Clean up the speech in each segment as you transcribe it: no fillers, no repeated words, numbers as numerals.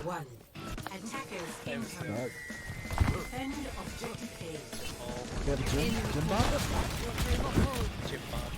1. Attackers incoming. Defend objective A. We have a gym bomb? Chip bomb.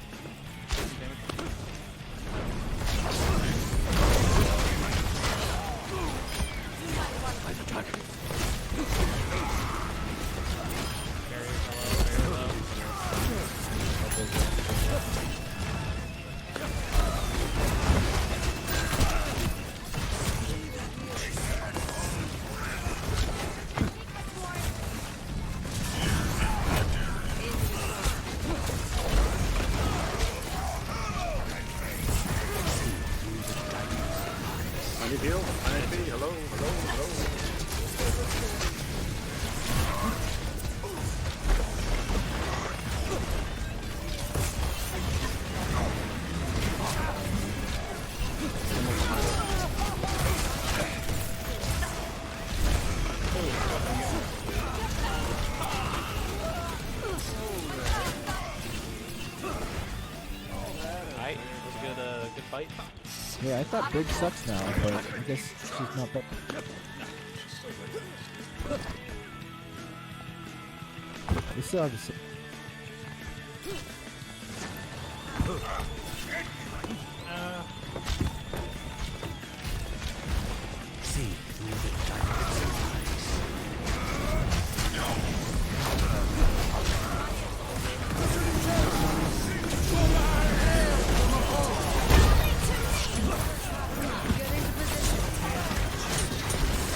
I need heal. Hello. Alright, it was a good fight. Yeah, I thought Big sucks now, but I guess she's not that. We still have the same. See through the darkness of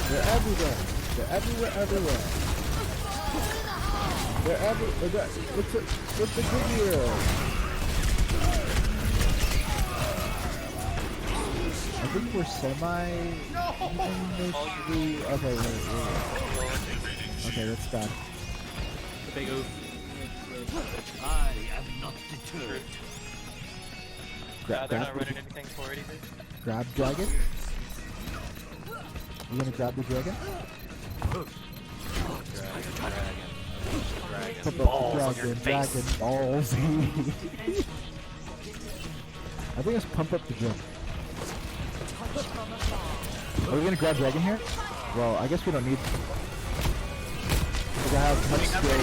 They're everywhere. They're everywhere. They're everywhere. What's the good here? I think we're Okay, wait. Okay, that's bad. The big oof. I am not deterred. They're not running anything for it either. Grab dragon. You gonna grab the dragon? Dragon. Dragon balls. I think let's pump up the drum. Are we gonna grab dragon here? Well, I guess we don't need. Because I have much skill.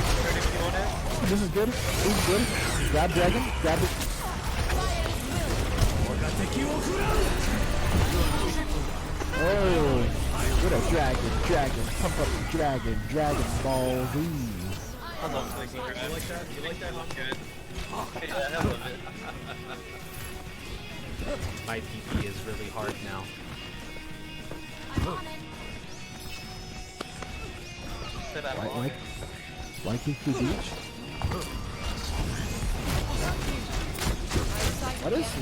This is good. This is good. Grab dragon. Grab it. Oh, what a dragon. Pump up the dragon. Dragon balls. I love clicking grab. You like that? You like that? I'm good. Yeah, I love it. My PP is really hard now. Waikiki Beach?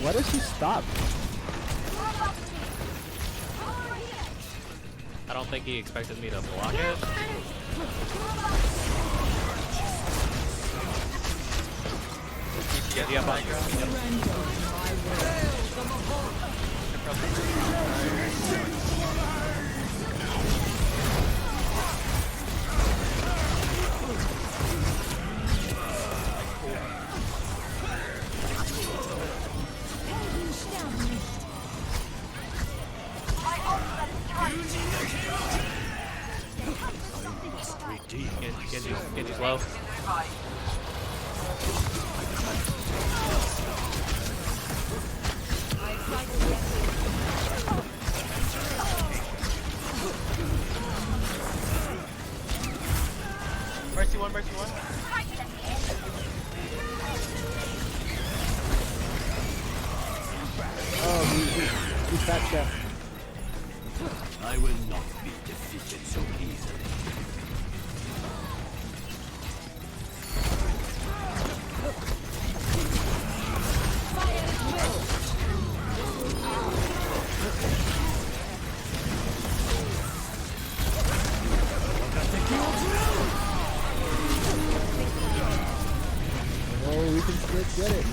Why does he stop? I don't think he expected me to block it. Yeah, Genji's low. Mercy one. Oh, he backed up. I will not be defeated so easily. Oh, we can split, get it.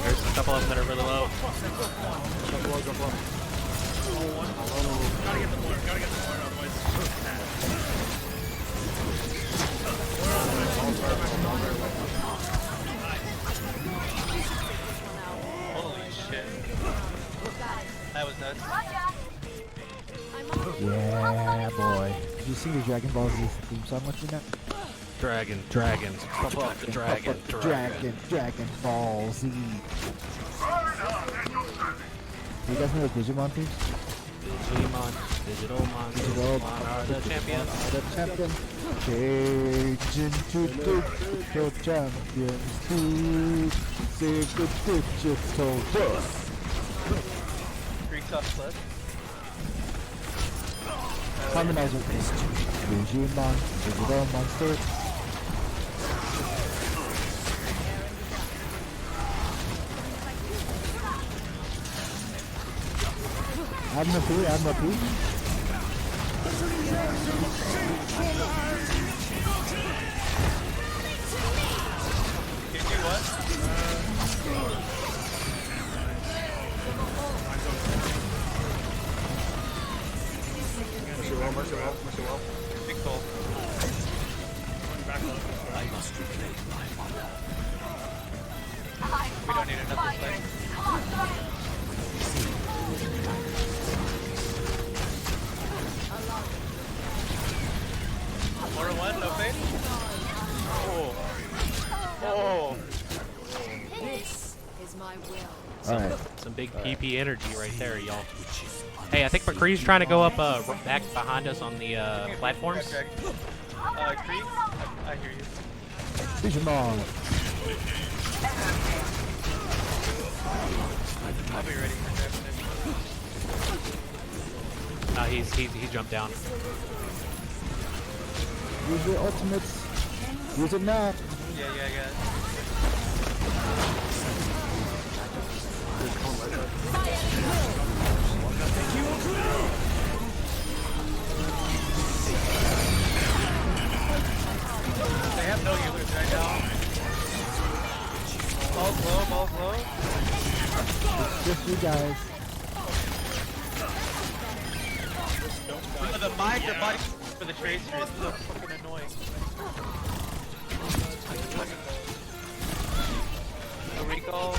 There's a couple of them that are really low. Go blow. Gotta get the board, otherwise holy shit. I That was nuts. Yeah, boy. Did you see the Dragon Ball Z theme song with me now? Dragon, dragons, pump up the dragon, Dragon Ball Z. Do you guys know the Digimon themes? Digimon, digital monsters, are the champions. The champion. Change into digital champions to save the digital world. Greeks off plus. Harmonize with this. Digimon, digital monsters. Admiralty, Admiralty. Can you do what? Mercy well. Big pull. I must reclaim my honor. We don't need enough this fight. More one, no fade. Oh. Oh. This is my will. Alright. Some big PP energy right there, y'all. Hey, I think McCree's trying to go up back behind us on the platforms. Creep, I hear you. Digimon. I'll be ready for that. He jumped down. Use your ultimates. Use it now. Yeah, I got it. They have no healers right now. Ball's low. Just you guys. The body for the tracer is so fucking annoying. No recall.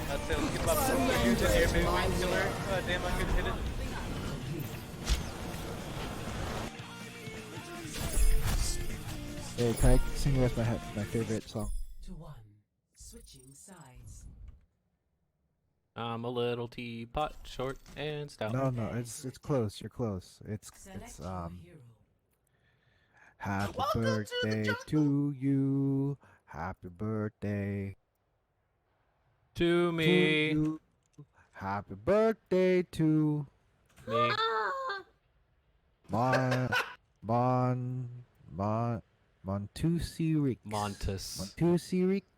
That's it, let's get about 4 dudes in here, maybe we can kill her. Damn, I couldn't hit it. Hey, can I sing you guys my favorite song? To one. Switching sides. I'm a little teapot, short and stout. No, it's close. You're close. It's Select your hero. Happy birthday to you. Happy birthday To me, to you. Happy birthday to me. Montusirix. Montus. Montusirix.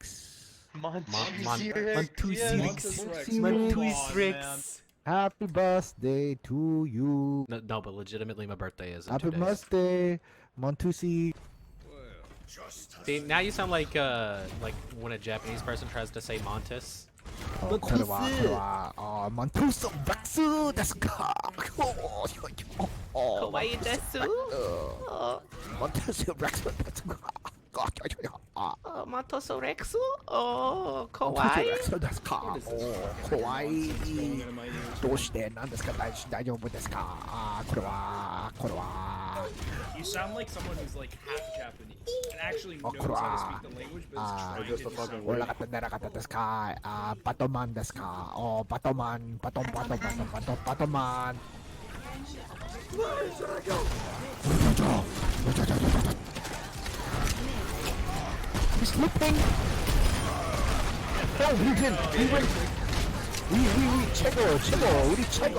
Happy birthday to you. No, but legitimately, my birthday is in Happy 2 days. birthday, Montusi. See, now you sound like when a Japanese person tries to say Montus. Montusu Baksu desu ka? Kawaii desu. Montusu Baksu desu ka? Montoso Rexu. Oh, Montusu kawaii. Baksu desu ka? Kawaii. どうしてなんですか大丈夫ですかこれは You sound like someone who's like half Japanese and actually knows how to speak the language, but is trying just a to fucking おらかったならかったですかバトマンですかバトマンバトンバトンバトンバトンバトマン He's slipping! Oh, we win! We 최고! 우리 최고!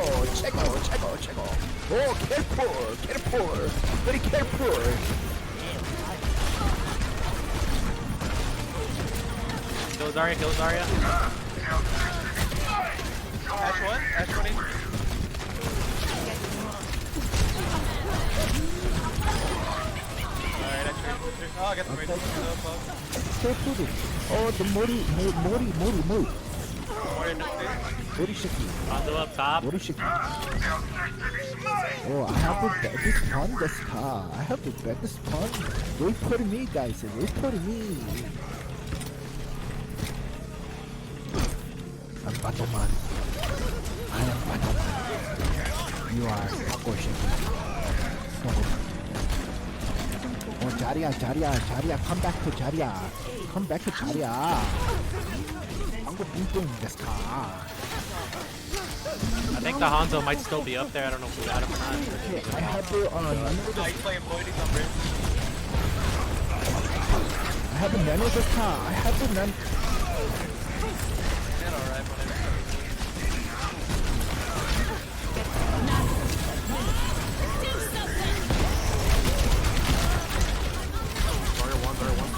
Oh, careful! Very careful! Kill Zarya. Ash 1, Ash 1 HP. Alright, Ash 1. Oh, I got the great Careful! Oh, the Mori! Mori shiki. Rondo up top. Mori shiki. Oh, I have the baddest pun desu ka? I have the baddest pun. Wait for me, guys. Wait for me. I'm Battleman. I am Battleman. You are Akoshiki. Oh, Jaria, come back to Jaria. Come back to Jaria. Ango Pintung desu ka? I think the Hanzo might still be up there. I don't know if we got him or not. Okay, I have the He's playing point, he's on bridge. I have the nano this time. I have the nano. Man, alright, whatever. Barrier one.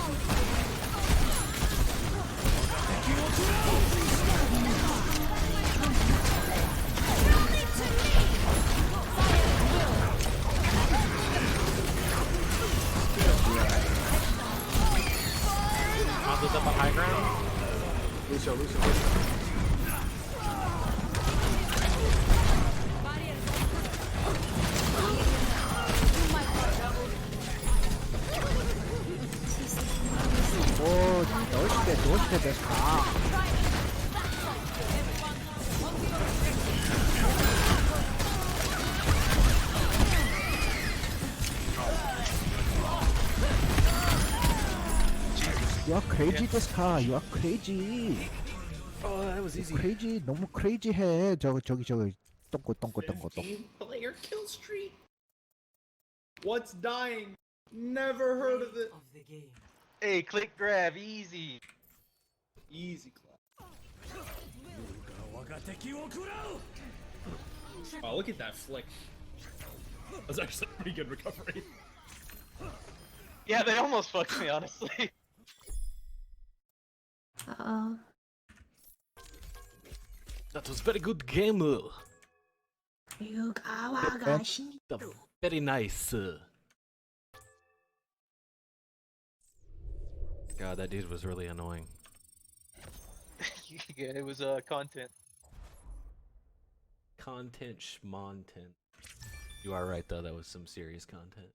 Hanzo's up on high ground. Lucio. Oh, 도시대 desu ka? You are crazy desu ka? You are crazy. Oh, that was easy. crazy. 너무 crazy 해. 저기 똥꼬. Player kill streak. What's dying? Never heard of it. Of the game. Hey, click grab, easy. Easy clap. Oh, look at that flick. That was actually a pretty good recovery. Yeah, they almost fucked me, honestly. Uh-oh. That was very good game. Very nice. God, that dude was really annoying. Yeah, it was content. Content schmontent. You are right though, that was some serious content.